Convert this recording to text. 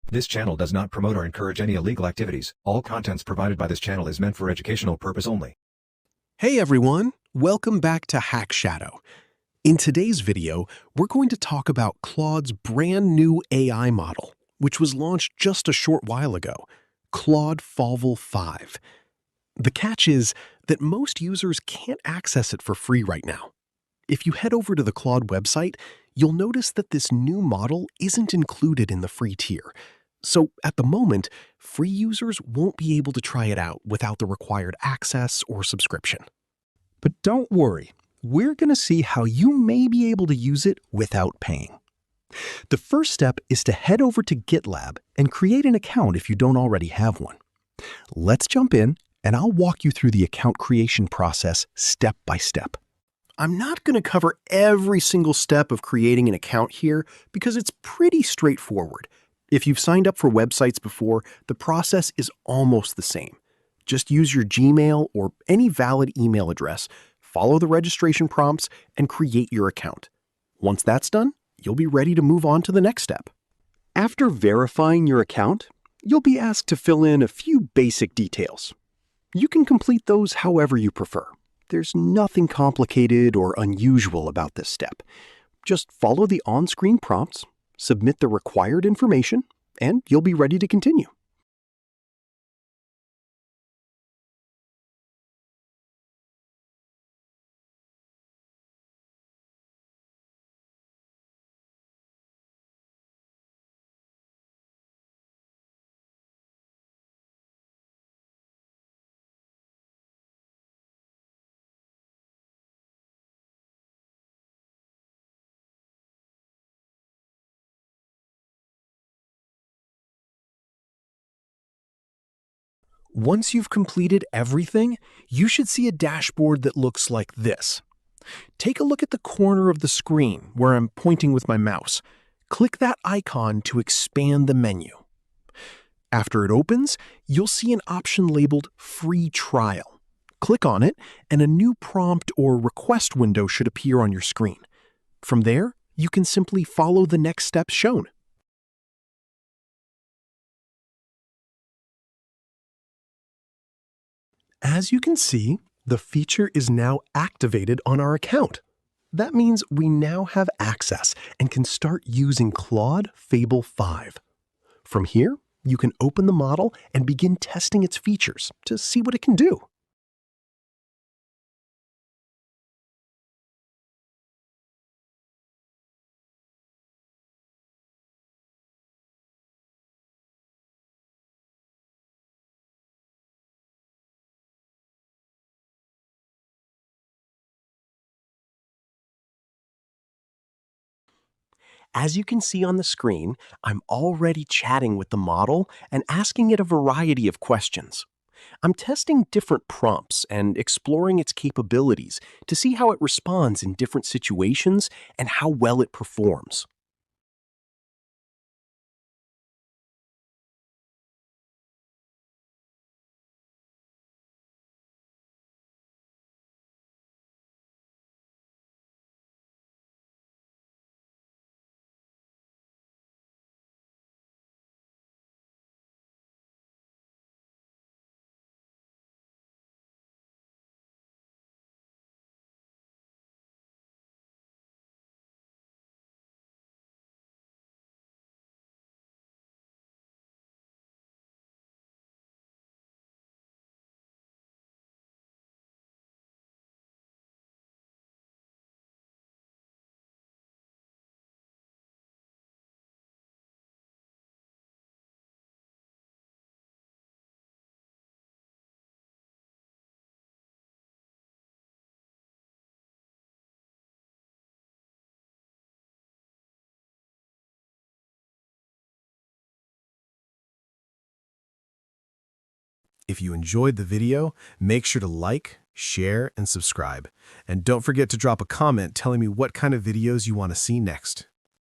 This channel does not promote or encourage any illegal activities. All contents provided by this channel is meant for educational purpose only. Hey everyone, welcome back to Haxshadow. In today's video, we're going to talk about Claude's brand new AI model, which was launched just a short while ago, Claude FABLE 5. The catch is that most users can't access it for free right now. If you head over to the Claude website, you'll notice that this new model isn't included in the free tier. So at the moment, free users won't be able to try it out without the required access or subscription. But don't worry, we're going to see how you may be able to use it without paying. The first step is to head over to GitLab and create an account if you don't already have one. Let's jump in, and I'll walk you through the account creation process step by step. I'm not going to cover every single step of creating an account here because it's pretty straightforward. If you've signed up for websites before, the process is almost the same. Just use your Gmail or any valid email address, follow the registration prompts, and create your account. Once that's done, you'll be ready to move on to the next step. After verifying your account, you'll be asked to fill in a few basic details. You can complete those however you prefer. There's nothing complicated or unusual about this step. Just follow the on-screen prompts, submit the required information, and you'll be ready to continue. Once you've completed everything, you should see a dashboard that looks like this. Take a look at the corner of the screen where I'm pointing with my mouse. Click that icon to expand the menu. After it opens, you'll see an option labeled Free Trial. Click on it, and a new prompt or request window should appear on your screen. From there, you can simply follow the next steps shown. As you can see, the feature is now activated on our account. That means we now have access and can start using Claude FABLE 5. From here, you can open the model and begin testing its features to see what it can do. As you can see on the screen, I'm already chatting with the model and asking it a variety of questions. I'm testing different prompts and exploring its capabilities to see how it responds in different situations and how well it performs. If you enjoyed the video, make sure to like, share, and subscribe. And don't forget to drop a comment telling me what kind of videos you want to see next.